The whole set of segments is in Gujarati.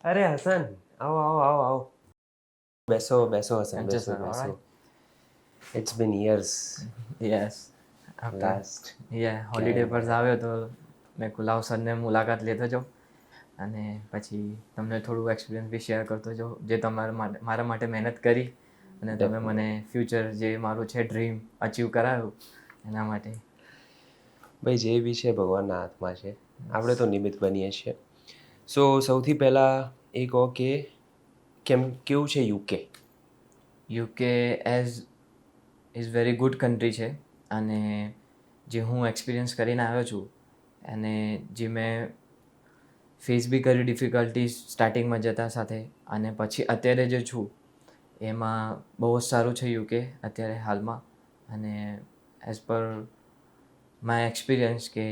અરે હસન, આવો આવો આવો આવો. બેસો બેસો હસન, Yes, બેસો sir. All બેસો. right. It's been years Yes. After last. Holiday પર આવ્યો તો મેં કુલાવ સરને મુલાકાત લેતો જાઉં અને પછી તમને થોડું એક્સપિરિયન્સ બી શેર કરતો જાઉં જે મારા માટે મહેનત કરી અને તમે મને ફ્યુચર જે મારું છે ડ્રીમ અચીવ કરાવ્યું એના માટે. ભાઈ જે બી છે ભગવાનના હાથમાં છે, આપણે તો નિમિત્ત બનીએ છીએ. સો સૌથી પહેલાં એ કહો કે કેવું છે UK? UK is very good country છે અને જે હું એક્સપિરિયન્સ કરીને આવ્યો છું અને જે મેં ફેસ બી કરી ડિફિકલ્ટીઝ સ્ટાર્ટિંગમાં જતા સાથે અને પછી અત્યારે જે છું એમાં બહુ જ સારું છે યુકે અત્યારે હાલમાં. અને એઝ પર માય એક્સપિરિયન્સ કે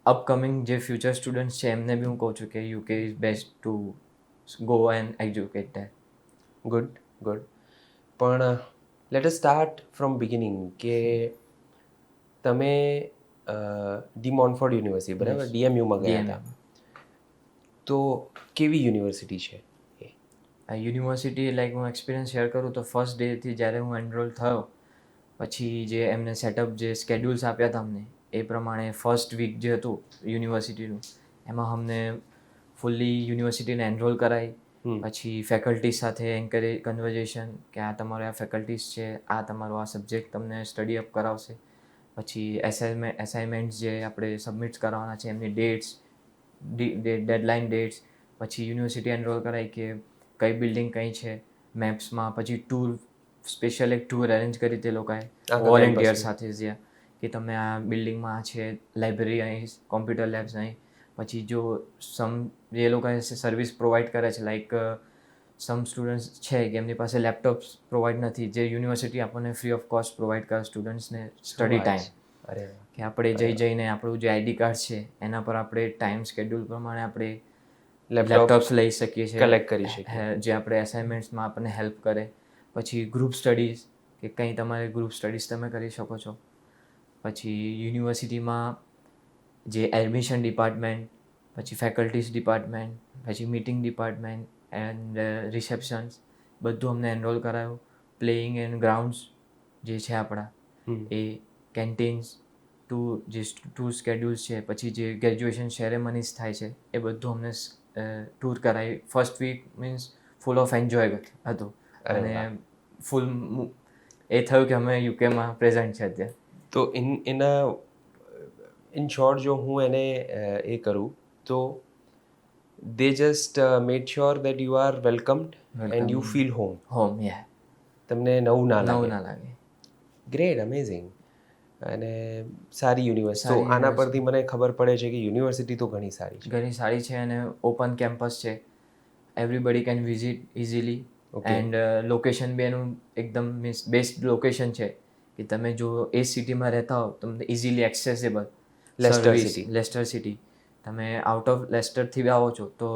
અપકમિંગ જે ફ્યુચર સ્ટુડન્ટ્સ છે એમને બી હું કહું છું કે UK is best to go and educate there. Good good. પણ let us start from beginning કે તમે ડી મોન્ફોર્ડ યુનિવર્સિટી, બરાબર, ડીએમયુમાં ગયા હતા. તો કેવી યુનિવર્સિટી છે એ? યુનિવર્સિટી લાઈક હું એક્સપિરિયન્સ શેર કરું તો ફર્સ્ટ ડેથી જ્યારે હું એનરોલ થયો પછી જે એમને સેટઅપ જે સ્કેડ્યુલ્સ આપ્યા હતા અમને એ પ્રમાણે ફર્સ્ટ વીક જે હતું યુનિવર્સિટીનું એમાં અમને ફૂલ્લી યુનિવર્સિટીને એનરોલ કરાવી. પછી ફેકલ્ટી સાથે કન્વર્ઝેશન કે આ તમારા આ ફેકલ્ટીઝ છે, આ તમારો આ સબ્જેક્ટ તમને સ્ટડી અપ કરાવશે. પછી એસાઇનમેન્ટ્સ જે આપણે સબમિટ કરવાના છે એમની ડેટ્સ, ડેડલાઇન ડેટ્સ, પછી યુનિવર્સિટી એનરોલ કરાવી કે કઈ બિલ્ડિંગ કઈ છે મેપ્સમાં. પછી ટૂર, સ્પેશિયલ એક ટૂર અરેન્જ કરી તે લોકોએ વોલેન્ટિયર સાથે જ્યાં કે તમે આ બિલ્ડિંગમાં છે, લાઇબ્રેરી અહીં, કોમ્પ્યુટર લેબ્સ અહીં. પછી જો એ લોકોએ સર્વિસ પ્રોવાઈડ કરે છે લાઈક સમ સ્ટુડન્ટ્સ છે કે એમની પાસે લેપટોપ્સ પ્રોવાઈડ નથી, જે યુનિવર્સિટી આપણને ફ્રી ઓફ કોસ્ટ પ્રોવાઈડ કરે સ્ટુડન્ટ્સને સ્ટડી ટાઈમ. કે આપણે જઈને આપણું જે આઈડી કાર્ડ છે એના પર આપણે ટાઈમ સ્કેડ્યુલ પ્રમાણે આપણે લેપટોપ્સ લઈ શકીએ છીએ, કલેક્ટ કરી શકીએ, જે આપણે એસાઇનમેન્ટ્સમાં આપણને હેલ્પ કરે. પછી ગ્રુપ સ્ટડીઝ કે કંઈ તમારે ગ્રુપ સ્ટડીઝ તમે કરી શકો છો. પછી યુનિવર્સિટીમાં જે એડમિશન ડિપાર્ટમેન્ટ, પછી ફેકલ્ટીઝ ડિપાર્ટમેન્ટ, પછી મીટિંગ ડિપાર્ટમેન્ટ એન્ડ રિસેપ્શન્સ બધું અમને એનરોલ કરાયું. પ્લેઇંગ એન્ડ ગ્રાઉન્ડ્સ જે છે આપણા એ, કેન્ટીન્સ, ટૂર સ્કેડ્યુલ્સ છે, પછી જે ગ્રેજ્યુએશન સેરેમનીઝ થાય છે એ બધું અમને ટૂર કરાવી. First week means full of enjoy હતું અને ફૂલ એ થયું કે અમે યુકેમાં પ્રેઝન્ટ છે અત્યારે. તો ઇન શોર્ટ જો હું એને એ કરું તો they just made sure that you are welcomed and you feel home. યા તમને નવું ના નવું ના લાગે. Great, amazing. અને સારી યુનિવર્સિટી. તો આના પરથી મને ખબર પડે છે કે યુનિવર્સિટી તો ઘણી સારી છે. ઘણી સારી છે અને ઓપન કેમ્પસ છે, everybody can visit easily. And location બી એનું એકદમ મીન્સ બેસ્ટ લોકેશન છે કે તમે જો એ સિટીમાં રહેતા હો તમને ઇઝીલી એક્સેસેબલ લેસ્ટર સિટી. તમે આઉટ ઓફ લેસ્ટરથી બી આવો છો તો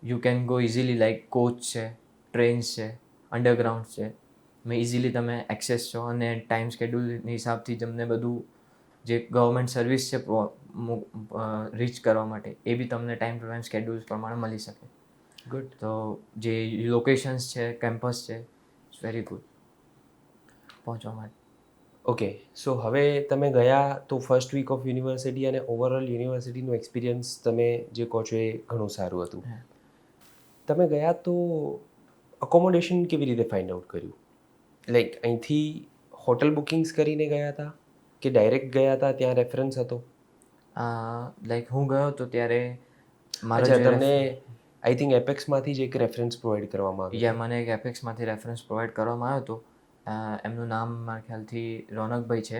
you can go easily, like coach છે, ટ્રેન્સ છે, અંડરગ્રાઉન્ડ છે. ઇઝીલી તમે એક્સેસ છો અને ટાઈમ સ્કેડ્યુલની હિસાબથી તમને બધું જે ગવર્મેન્ટ સર્વિસ છે રીચ કરવા માટે એ બી તમને ટાઈમ ટુ ટાઈમ સ્કેડ્યુલ્સ પ્રમાણે મળી શકે. ગુડ. તો જે લોકેશન્સ છે, કેમ્પસ છે, ઇટ્સ વેરી ગુડ પહોંચવા માટે. ઓકે, સો હવે તમે ગયા તો ફર્સ્ટ વીક ઓફ યુનિવર્સિટી અને ઓવરઓલ યુનિવર્સિટીનું એક્સપિરિયન્સ તમે જે કહો છો એ ઘણું સારું હતું. તમે ગયા તો અકોમોડેશન કેવી રીતે ફાઇન્ડ આઉટ કર્યું? લાઈક અહીંથી હોટલ બુકિંગ્સ કરીને ગયા હતા કે ડાયરેક્ટ ગયા હતા, ત્યાં રેફરન્સ હતો? લાઈક હું ગયો તો ત્યારે તમને આઈ થિંક એપેક્સમાંથી જ એક રેફરન્સ પ્રોવાઈડ કરવામાં આવ્યો. મને એક એપેક્સમાંથી રેફરન્સ પ્રોવાઈડ કરવામાં આવ્યો હતો. એમનું નામ મારા ખ્યાલથી રોનકભાઈ છે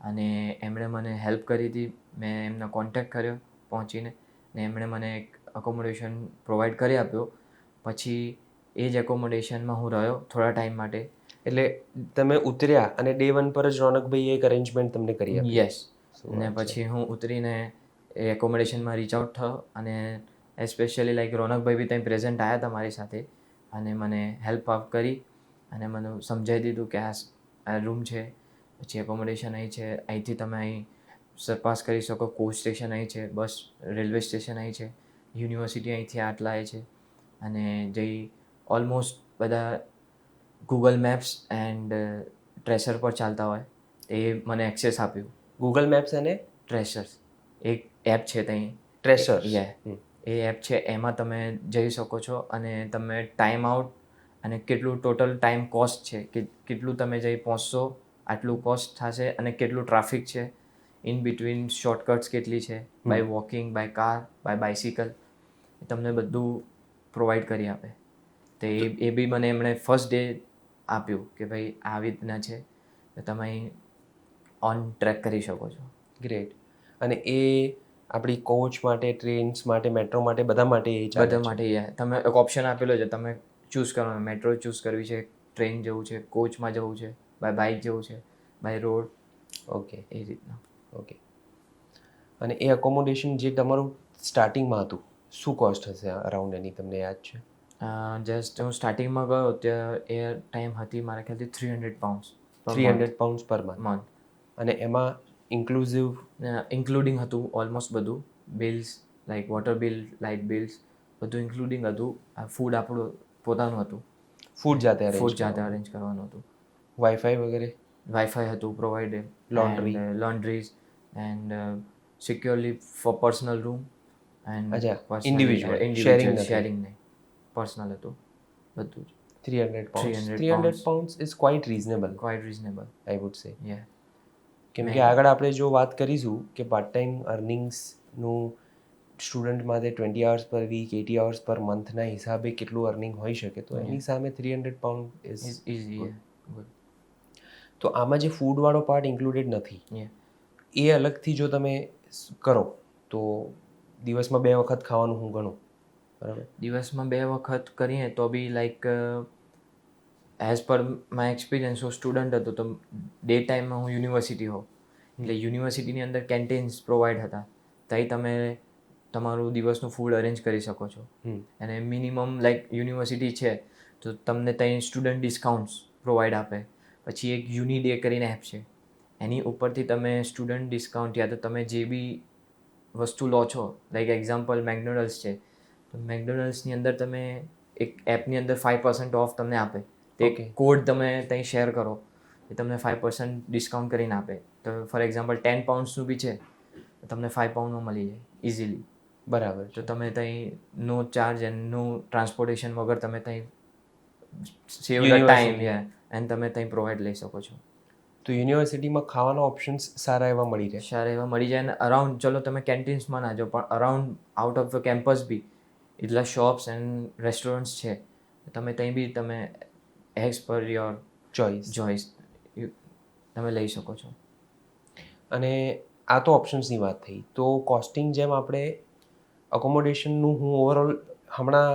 અને એમણે મને હેલ્પ કરી હતી. મેં એમનો કોન્ટેક્ટ કર્યો પહોંચીને ને એમણે મને એક અકોમોડેશન પ્રોવાઈડ કરી આપ્યો. પછી એ જ એકોમોડેશનમાં હું રહ્યો થોડા ટાઈમ માટે. એટલે તમે ઉતર્યા અને ડે 1 પર જ રોનકભાઈએ એક અરેન્જમેન્ટ તમને કરી આપ્યું? યસ. ને પછી હું ઉતરીને એ એકોમોડેશનમાં રીચ આઉટ થયો અને એસ્પેશિયલી લાઈક રોનકભાઈ બી ત્યાં પ્રેઝન્ટ આવ્યા હતા મારી સાથે અને મને હેલ્પ આપ કરી અને મને સમજાવી દીધું કે આ રૂમ છે, પછી એકોમોડેશન અહીં છે, અહીંથી તમે અહીં સરપાસ કરી શકો, કોચ સ્ટેશન અહીં છે, બસ રેલવે સ્ટેશન અહીં છે, યુનિવર્સિટી અહીંથી આટલા એ છે, અને જે ઓલમોસ્ટ બધા ગૂગલ મેપ્સ એન્ડ ટ્રેસર પર ચાલતા હોય એ મને એક્સેસ આપ્યું. ગૂગલ મેપ્સ અને ટ્રેસર્સ એક એપ છે ત્યાં. ટ્રેસર્સ. એ એપ છે, એમાં તમે જઈ શકો છો અને તમે ટાઈમ આઉટ અને કેટલું ટોટલ ટાઈમ કોસ્ટ છે, કે કેટલું તમે જઈ પહોંચશો, આટલું કોસ્ટ થશે, અને કેટલું ટ્રાફિક છે, ઇન બિટવીન શોર્ટકટ્સ કેટલી છે, by walking, by car, by bicycle, તમને બધું પ્રોવાઈડ કરી આપે. તો એ બી મને એમણે ફર્સ્ટ ડે આપ્યું કે ભાઈ આવી રીતના છે, તો તમે અહીં ઓન ટ્રેક કરી શકો છો. ગ્રેટ. અને એ આપણી કોચ માટે, ટ્રેન્સ માટે, મેટ્રો માટે, બધા માટે એ ચાલે બધા છે? માટે તમે એક ઓપ્શન આપેલો છે, તમે ચૂઝ કરવાનો, મેટ્રો ચૂઝ કરવી છે, ટ્રેન જવું છે, કોચમાં જવું છે, બાય બાઇક જવું છે, બાય રોડ. ઓકે. એ રીતના. ઓકે. અને એ અકોમોડેશન જે તમારું સ્ટાર્ટિંગમાં હતું, શું કોસ્ટ હશે અરાઉન્ડ એની, તમને યાદ છે? જસ્ટ હું સ્ટાર્ટિંગમાં ગયો ત્યાં એ ટાઈમ હતી મારા ખ્યાલથી £300. £300 પર મંથ. અને એમાં ઇન્ક્લુઝિવ? ઇન્ક્લુડિંગ હતું ઓલમોસ્ટ બધું, bills like water bill, light bills, બધું ઇન્ક્લુડિંગ હતું. ફૂડ આપણું પોતાનું હતું. ફૂડ જાતે અરેન્જ કરવાનું હતું. વાઈફાઈ વગેરે? વાઈફાઈ હતું provided. Laundry? Laundries and securely for personal room and individual sharing નહીં, પર્સનલ હતું બધું જ. £300 is quite reasonable. I would say. કેમ કે આગળ આપણે જો વાત કરીશું કે પાર્ટ ટાઈમ અર્નિંગ્સનું સ્ટુડન્ટ માટે 20 hours પર વીક, 80 hours પર મંથના હિસાબે કેટલું અર્નિંગ હોઈ શકે, તો એની સામે £300 ઇઝ ઇઝી. તો આમાં જે ફૂડવાળો પાર્ટ ઇન્ક્લુડેડ નથી, એ અલગથી જો તમે કરો તો દિવસમાં 2 વખત ખાવાનું હું ગણું, બરાબર? દિવસમાં 2 વખત કરીએ તો બી like as per my experience, હું સ્ટુડન્ટ હતો તો ડે ટાઈમમાં હું યુનિવર્સિટી હોઉં, એટલે યુનિવર્સિટીની અંદર કેન્ટીન્સ પ્રોવાઈડ હતા, ત્યાં તમે તમારું દિવસનું ફૂડ અરેન્જ કરી શકો છો. અને મિનિમમ લાઈક યુનિવર્સિટી છે તો તમને ત્યાં સ્ટુડન્ટ ડિસ્કાઉન્ટ્સ પ્રોવાઈડ આપે. પછી એક યુનિડે કરીને એપ છે, એની ઉપરથી તમે સ્ટુડન્ટ ડિસ્કાઉન્ટ યા તો તમે જે બી વસ્તુ લો છો, લાઈક એક્ઝામ્પલ મેકડોનલ્ડ્સ છે, તો મેકડોનલ્ડ્સની અંદર તમે એક એપની અંદર 5% ઓફ તમને આપે. તે કોડ તમે ત્યાં શેર કરો, એ તમને 5% ડિસ્કાઉન્ટ કરીને આપે. તો ફોર એક્ઝામ્પલ £10નું બી છે, તો તમને £5 મળી જાય ઇઝીલી. બરાબર. તો તમે ત્યાં નો ચાર્જ એન્ડ નો ટ્રાન્સપોર્ટેશન વગર તમે ત્યાં સેવ ધ ટાઈમ એન્ડ તમે ત્યાં પ્રોવાઈડ લઈ શકો છો. તો યુનિવર્સિટીમાં ખાવાના ઓપ્શન્સ સારા એવા મળી જાય. અને અરાઉન્ડ, ચલો તમે કેન્ટીન્સમાં ના જાઓ, પણ around out of the campus બી એટલા શોપ્સ એન્ડ રેસ્ટોરન્ટ્સ છે, તમે ત્યાં બી તમે એઝ પર યોર ચોઇસ તમે લઈ શકો છો. અને આ તો ઓપ્શન્સની વાત થઈ. તો કોસ્ટિંગ, જેમ આપણે અકોમોડેશનનું, હું ઓવરઓલ હમણાં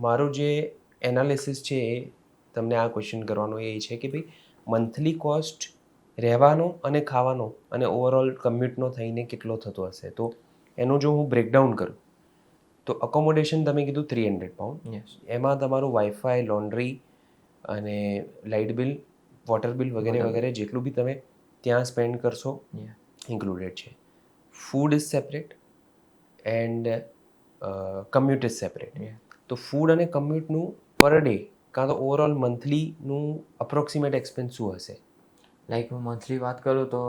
મારું જે એનાલિસિસ છે એ તમને આ ક્વેશ્ચન કરવાનો એ છે કે ભાઈ મંથલી કોસ્ટ રહેવાનો અને ખાવાનો અને ઓવરઓલ કમ્યુટનો થઈને કેટલો થતો હશે. તો એનું જો હું બ્રેકડાઉન કરું તો અકોમોડેશન તમે કીધું £300, એમાં તમારું વાઈફાઈ, લોન્ડ્રી અને લાઇટ બિલ, વોટર બિલ વગેરે વગેરે જેટલું બી તમે ત્યાં સ્પેન્ડ કરશો ઇન્ક્લુડેડ છે. Food is separate and commute is separate. તો ફૂડ અને કમ્યુટનું પર ડે કાં તો ઓવરઓલ મંથલીનું અપ્રોક્સિમેટ એક્સપેન્સ શું હશે? લાઈક હું મંથલી વાત કરું તો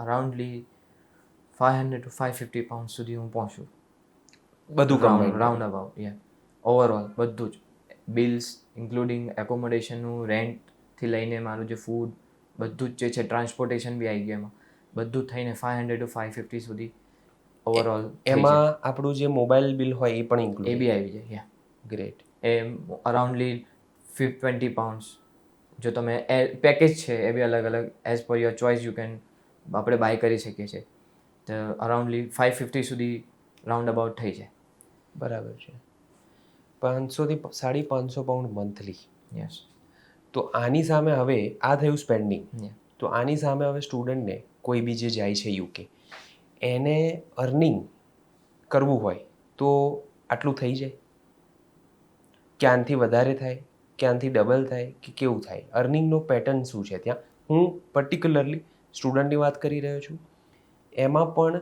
અરાઉન્ડલી £500 to £550 સુધી હું પહોંચું. બધું રાઉન્ડ અબાઉટ, ઓવરઓલ બધું જ, બિલ્સ ઇન્ક્લુડિંગ એકોમોડેશનનું, રેન્ટથી લઈને મારું જે ફૂડ બધું જ જે છે, ટ્રાન્સપોર્ટેશન બી આવી ગયું, એમાં બધું થઈને £500 to £550 સુધી ઓવરઓલ. એમાં આપણું જે મોબાઈલ બિલ હોય એ પણ ઇન્ક્લુડ? એ બી આવી જાય. ગ્રેટ. એ અરાઉન્ડલી £20. જો તમે પેકેજ છે એ બી અલગ અલગ એઝ પર યોર ચોઇસ આપણે બાય કરી શકીએ છીએ. તો અરાઉન્ડલી £550 સુધી રાઉન્ડ અબાઉટ થઈ જાય. બરાબર છે. £500 થી £550 મંથલી. તો આની સામે હવે આ થયું સ્પેન્ડિંગ. તો આની સામે હવે સ્ટુડન્ટને, કોઈ બી જે જાય છે યુકે, એને અર્નિંગ કરવું હોય તો આટલું થઈ જાય? ક્યાંથી વધારે થાય, ક્યાંથી ડબલ થાય, કે કેવું થાય? અર્નિંગનો પેટર્ન શું છે ત્યાં? હું પર્ટિક્યુલરલી સ્ટુડન્ટની વાત કરી રહ્યો છું. એમાં પણ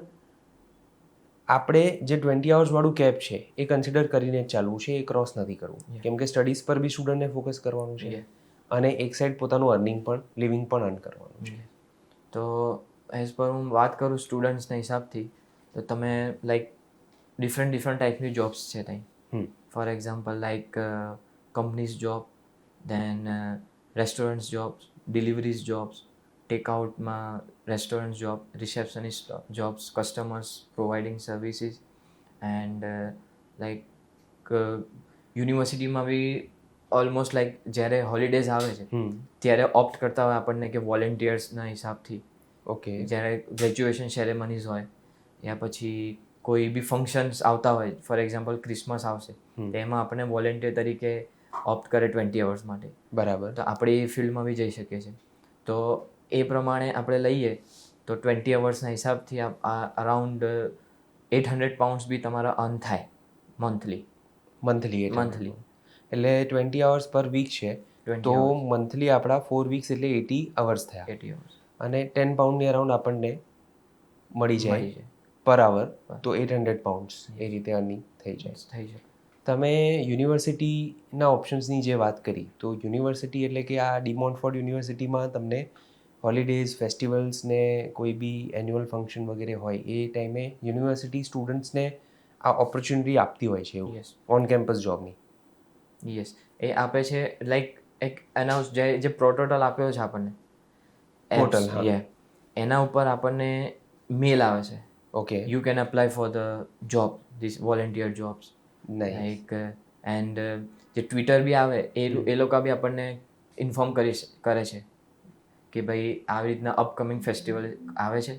આપણે જે 20 અવર્સવાળું કેપ છે એ કન્સિડર કરીને જ ચાલવું છે, એ ક્રોસ નથી કરવું, કેમ કે સ્ટડીઝ પર બી સ્ટુડન્ટને ફોકસ કરવાનું છે અને એક સાઈડ પોતાનું અર્નિંગ પણ લિવિંગ પણ અર્ન કરવાનું છે. તો એઝ પર હું વાત કરું સ્ટુડન્ટ્સના હિસાબથી, તો તમે લાઈક ડિફરન્ટ ટાઈપની જોબ્સ છે ત્યાં. For example like companies job, then restaurants jobs, deliveries jobs, ટેકઆઉટમાં restaurant job, receptionist jobs, customers providing services, and like યુનિવર્સિટીમાં બી ઓલમોસ્ટ લાઈક જ્યારે હોલિડેઝ આવે છે ત્યારે ઓપ્ટ કરતા હોય આપણને કે વોલેન્ટિયર્સના હિસાબથી. ઓકે. જ્યારે ગ્રેજ્યુએશન સેરેમનીઝ હોય યા પછી કોઈ બી ફંક્શન્સ આવતા હોય, ફોર એક્ઝામ્પલ ક્રિસમસ આવશે તો એમાં આપણને વોલેન્ટિયર તરીકે ઓપ્ટ કરે 20 અવર્સ માટે. બરાબર. તો આપણે એ ફિલ્ડમાં બી જઈ શકીએ છીએ. તો એ પ્રમાણે આપણે લઈએ તો 20 અવર્સના હિસાબથી અરાઉન્ડ 800 પાઉન્ડ્સ બી તમારા અર્ન થાય મંથલી. મંથલી એટલે 20 અવર્સ પર વીક છે, તો મંથલી આપણા 4 વીક્સ એટલે 80 અવર્સ થયા. 80 અવર્સ અને 10 પાઉન્ડની અરાઉન્ડ આપણને મળી જાય પર આવર, તો 800 પાઉન્ડ્સ એ રીતે અર્નિંગ થઈ જાય. તમે યુનિવર્સિટીના ઓપ્શન્સની જે વાત કરી, તો યુનિવર્સિટી એટલે કે આ ડી મોન્ટફોર્ટ યુનિવર્સિટીમાં તમને હોલિડેઝ, ફેસ્ટિવલ્સ ને કોઈ બી એન્યુઅલ ફંક્શન વગેરે હોય એ ટાઈમે યુનિવર્સિટી સ્ટુડન્ટ્સને આ ઓપોર્ચ્યુનિટી આપતી હોય છે એવું ઓન કેમ્પસ જોબની. યસ, એ આપે છે. લાઈક એક એનાઉન્સ જે પ્રોટોકોલ આપ્યો છે આપણને પોર્ટલ, હા, એના ઉપર આપણને મેલ આવે છે. Okay. You can apply for the job, this volunteer jobs. Nice. Like and જે ટ્વિટર બી આવે એ લોકો બી આપણને ઇન્ફોર્મ કરે છે કે ભાઈ આવી રીતના અપકમિંગ ફેસ્ટિવલ આવે છે,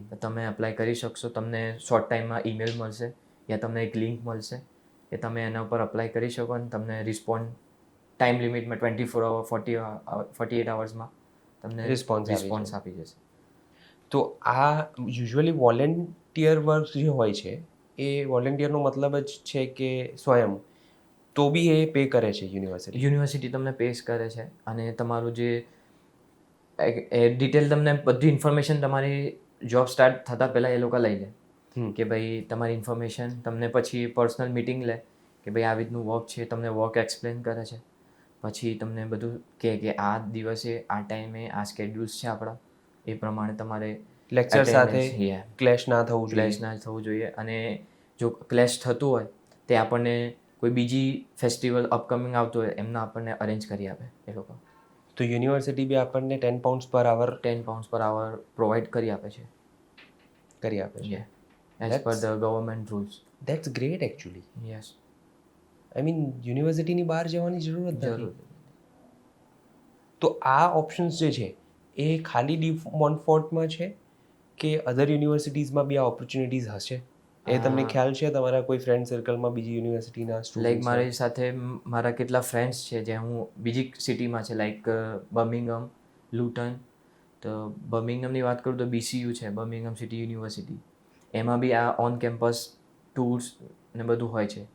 તો તમે અપ્લાય કરી શકશો. તમને શોર્ટ ટાઈમમાં ઈમેલ મળશે યા તમને એક લિંક મળશે કે તમે એના ઉપર અપ્લાય કરી શકો અને તમને રિસ્પોન્ડ ટાઈમ લિમિટમાં 24 અવર 48 અવર્સમાં તમને રિસ્પોન્સ આપી જશે. તો આ યુઝ્યુઅલી વોલેન્ટિયર વર્ક જે હોય છે એ વોલેન્ટિયરનો મતલબ જ છે કે સ્વયં, તો બી એ પે કરે છે યુનિવર્સિટી તમને પે કરે છે અને તમારું જે ડિટેલ તમને બધી ઇન્ફોર્મેશન તમારી જોબ સ્ટાર્ટ થતાં પહેલાં એ લોકો લઈ લે કે ભાઈ તમારી ઇન્ફોર્મેશન તમને પછી પર્સનલ મીટિંગ લે કે ભાઈ આવી રીતનું વર્ક છે, તમને વર્ક એક્સપ્લેન કરે છે, પછી તમને બધું કે આ દિવસે આ ટાઈમે આ સ્કેડ્યુલ્સ છે આપણા, એ પ્રમાણે તમારે લેક્ચર સાથે ક્લેશ ના થવું જોઈએ. અને જો ક્લેશ થતું હોય તે આપણને કોઈ બીજી ફેસ્ટિવલ અપકમિંગ આવતું હોય એમના આપણને અરેન્જ કરી આપે એ લોકો. તો યુનિવર્સિટી બી આપણને 10 પાઉન્ડ્સ પર આવર પ્રોવાઈડ કરી આપે છે. As per the government rules. That's great actually. Yes. I mean યુનિવર્સિટીની બહાર જવાની જરૂર નથી. તો આ ઓપ્શન્સ જે છે એ ખાલી ડી મોન્ટફોર્ટમાં છે કે અધર યુનિવર્સિટીઝમાં બી આ ઓપોર્ચ્યુનિટીઝ હશે? એ તમને ખ્યાલ છે તમારા કોઈ ફ્રેન્ડ સર્કલમાં બીજી યુનિવર્સિટીના સ્ટુડન્ટ? લાઈક મારી સાથે મારા કેટલા ફ્રેન્ડ્સ છે જે હું બીજી સિટીમાં છે, લાઈક બર્મિંગહામ, લુટન. તો બર્મિંગહામની વાત કરું તો BCU છે, બર્મિંગહામ સિટી યુનિવર્સિટી. એમાં બી આ ઓન કેમ્પસ ટૂર્સ ને બધું હોય છે.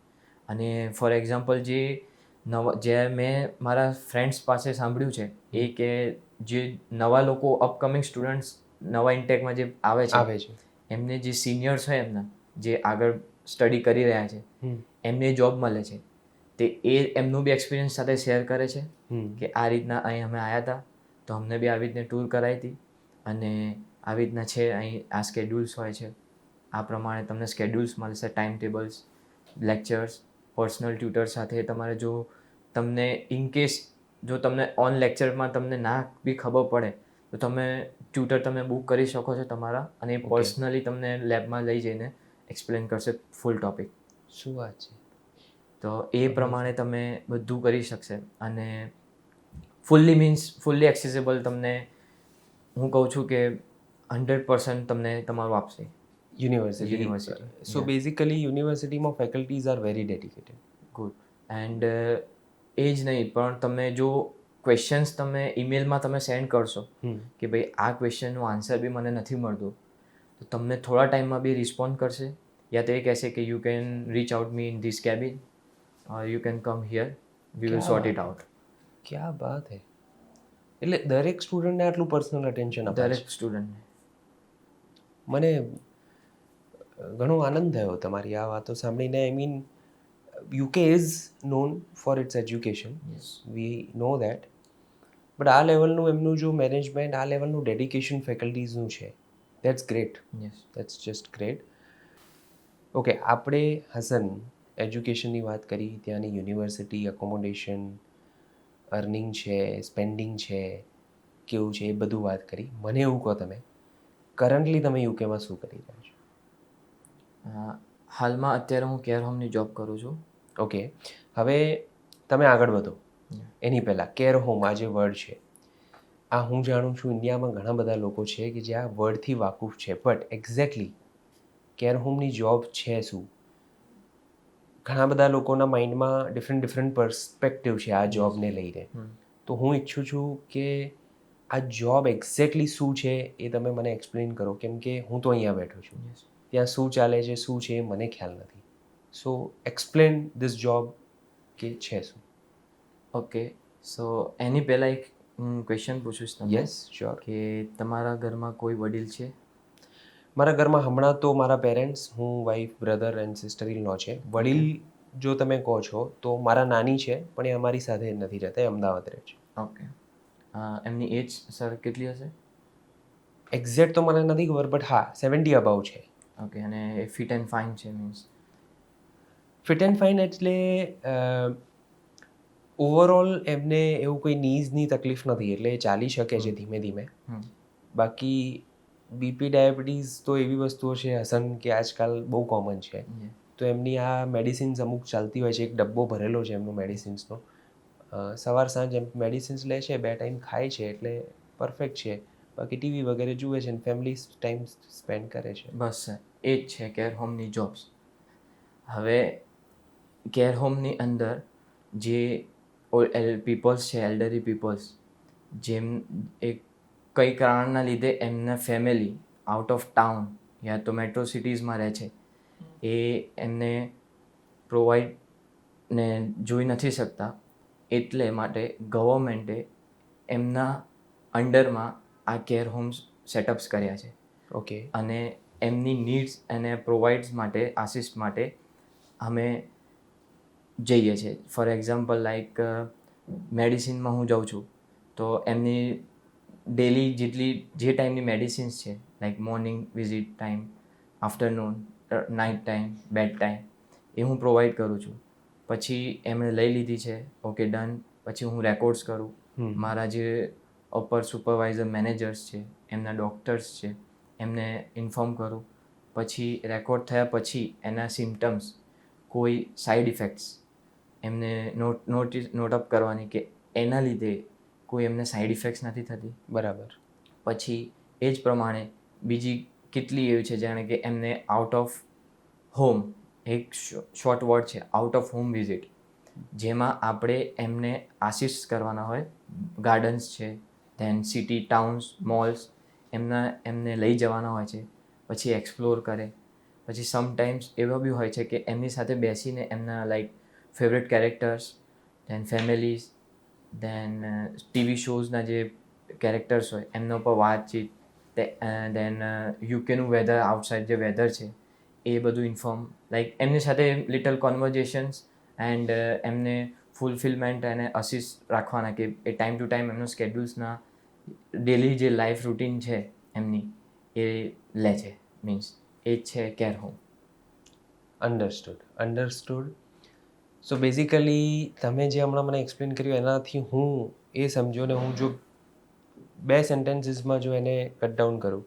અને ફોર એક્ઝામ્પલ જે મેં મારા ફ્રેન્ડ્સ પાસે સાંભળ્યું છે એ કે જે નવા લોકો અપકમિંગ સ્ટુડન્ટ્સ નવા ઇન્ટેકમાં જે આવે છે એમને જે સિનિયર્સ હોય એમના જે આગળ સ્ટડી કરી રહ્યા છે એમને જોબ મળે છે, તે એ એમનું બી એક્સપિરિયન્સ સાથે શેર કરે છે કે આ રીતના અહીં અમે આવ્યા હતા તો અમને બી આવી રીતની ટૂર કરાવી હતી અને આવી રીતના છે અહીં આ સ્કેડ્યુલ્સ હોય છે, આ પ્રમાણે તમને સ્કેડ્યુલ્સ મળશે, time tables, lectures, personal tutor સાથે. તમારે જો તમને ઇનકેસ જો તમને ઓન લેક્ચરમાં તમને ના બી ખબર પડે તો તમે ટ્યુટર તમે બુક કરી શકો છો તમારા, અને પર્સનલી તમને લેબમાં લઈ જઈને એક્સપ્લેન કરશે ફૂલ ટોપિક. શું વાત છે. તો એ પ્રમાણે તમે બધું કરી શકશે અને ફૂલ્લી એક્સેસિબલ તમને હું કહું છું કે 100% તમને તમારું આપશે યુનિવર્સિટી. સો બેઝિકલી યુનિવર્સિટીમાં faculties are very dedicated. Good. And એ જ નહીં પણ તમે જો ક્વેશ્ચન્સ તમે ઈમેલમાં તમે સેન્ડ કરશો કે ભાઈ આ ક્વેશ્ચનનું આન્સર બી મને નથી મળતું, તો તમને થોડા ટાઈમમાં બી રિસ્પોન્ડ કરશે, યા તો એ કહેશે કે you can reach out me in this cabin or you can come here, we will sort it out. ક્યા બાત હે. એટલે દરેક સ્ટુડન્ટને આટલું પર્સનલ અટેન્શન અપાય છે? દરેક સ્ટુડન્ટને. મને ઘણો આનંદ થયો તમારી આ વાતો સાંભળીને. I mean UK is known for its education, yes. We know that, but આ લેવલનું એમનું જો મેનેજમેન્ટ, આ લેવલનું ડેડિકેશન ફેકલ્ટીઝનું છે, that's great, yes. That's just great. Okay, આપણે હસન એજ્યુકેશનની વાત કરી, ત્યાંની યુનિવર્સિટી, અકોમોડેશન, અર્નિંગ છે, સ્પેન્ડિંગ છે, કેવું છે, એ બધું વાત કરી. મને એવું કહો, તમે કરન્ટલી તમે યુકેમાં શું કરી રહ્યા છો? હાલમાં અત્યારે હું કેર હોમની જોબ કરું છું. ઓકે, હવે તમે આગળ વધો એની પહેલાં કેર હોમ આ જે વર્ડ છે, આ હું જાણું છું ઇન્ડિયામાં ઘણા બધા લોકો છે કે જે આ વર્ડથી વાકુફ છે, બટ એક્ઝેક્ટલી કેર હોમની જોબ છે શું? ઘણા બધા લોકોના માઇન્ડમાં ડિફરન્ટ પર્સપેક્ટિવ છે આ જોબને લઈને. તો હું ઈચ્છું છું કે આ જોબ એક્ઝેક્ટલી શું છે એ તમે મને એક્સપ્લેન કરો, કેમ કે હું તો અહીંયા બેઠો છું, ત્યાં શું ચાલે છે, શું છે, એ મને ખ્યાલ નથી. સો એક્સપ્લેન ધીસ જોબ કે છે શું. ઓકે, સો એની પહેલાં એક ક્વેશ્ચન પૂછું તમને. Yes, sure. કે તમારા ઘરમાં કોઈ વડીલ છે? મારા ઘરમાં હમણાં તો મારા પેરેન્ટ્સ, હું, wife, brother and sister in law છે. વડીલ જો તમે કહો છો તો મારા નાની છે, પણ એ અમારી સાથે નથી રહેતા, એ અમદાવાદ રહે છે. ઓકે. એમની એજ સર કેટલી હશે? એક્ઝેક્ટ તો મને નથી ખબર, બટ હા 70 અબાઉ છે. ઓકે, અને એ ફિટ એન્ડ ફાઇન છે? મીન્સ ફિટ એન્ડ ફાઇન એટલે ઓવરઓલ એમને એવું કોઈ નીઝની તકલીફ નથી, એટલે એ ચાલી શકે છે ધીમે ધીમે. બાકી બીપી, ડાયાબિટીસ તો એવી વસ્તુઓ છે હસન કે આજકાલ બહુ કોમન છે. તો એમની આ મેડિસિન્સ અમુક ચાલતી હોય છે, એક ડબ્બો ભરેલો છે એમનો મેડિસિન્સનો. સવાર સાંજ એમ મેડિસિન્સ લે છે, 2 ટાઈમ ખાય છે, એટલે પરફેક્ટ છે. બાકી ટીવી વગેરે જુએ છે અને ફેમિલી ટાઈમ સ્પેન્ડ કરે છે. બસ સર, એ જ છે કેર હોમની જોબ્સ. હવે કેર હોમની અંદર જે પીપલ્સ છે, એલ્ડરી પીપલ્સ, જેમ એક કઈ કારણના લીધે એમના ફેમિલી આઉટ ઓફ ટાઉન યા તો મેટ્રો સિટીઝમાં રહે છે, એ એમને પ્રોવાઈડ ને જોઈ નથી શકતા, એટલે માટે ગવર્મેન્ટે એમના અંડરમાં આ કેર હોમ્સ સેટઅપ્સ કર્યા છે. ઓકે. અને એમની નીડ્સ અને પ્રોવાઇડ્સ માટે, આસિસ્ટ માટે અમે જઈએ છીએ. ફોર એક્ઝામ્પલ લાઈક મેડિસિનમાં હું જાઉં છું તો એમની ડેલી જેટલી જે ટાઈમની મેડિસિન્સ છે, like morning visit time, afternoon, night time, bed time, એ હું પ્રોવાઈડ કરું છું. પછી એમણે લઈ લીધી છે, ઓકે ડન, પછી હું રેકોર્ડ્સ કરું. મારા જે અપર સુપરવાઇઝર મેનેજર્સ છે, એમના ડૉક્ટર્સ છે, એમને ઇન્ફોર્મ કરું. પછી રેકોર્ડ થયા પછી એના સિમ્ટમ્સ, કોઈ સાઈડ ઇફેક્ટ્સ એમને નોટ અપ કરવાની કે એના લીધે કોઈ એમને સાઈડ ઇફેક્ટ્સ નથી થતી. બરાબર. પછી એ જ પ્રમાણે બીજી કેટલી એવી છે, જાણે કે એમને આઉટ ઓફ હોમ, એક શોર્ટ વર્ડ છે આઉટ ઓફ હોમ વિઝિટ, જેમાં આપણે એમને આસિસ્ટ કરવાના હોય. ગાર્ડન્સ છે, ધેન સિટી, ટાઉન્સ, મોલ્સ, એમને લઈ જવાના હોય છે, પછી એક્સપ્લોર કરે. પછી સમટાઈમ્સ એવા બી હોય છે કે એમની સાથે બેસીને એમના like favourite characters, then families, then TV શોઝના જે કેરેક્ટર્સ હોય એમના ઉપર વાતચીત, ધેન યુકેનું વેધર, આઉટસાઇડ જે વેધર છે એ બધું ઇન્ફોર્મ, લાઈક એમની સાથે લિટલ કોન્વર્ઝેશન્સ એન્ડ એમને ફૂલફિલમેન્ટ અને અસિસ્ટ રાખવાના કે એ ટાઈમ ટુ ટાઈમ એમનો સ્કેડ્યુલ્સના ડેલી જે લાઈફ રૂટીન છે એમની એ લે છે. મીન્સ એ જ છે care home. Understood. So basically તમે જે હમણાં મને એક્સપ્લેન કર્યું એનાથી હું એ સમજો ને હું જો 2 સેન્ટેન્સીસમાં જો એને કટ ડાઉન કરું,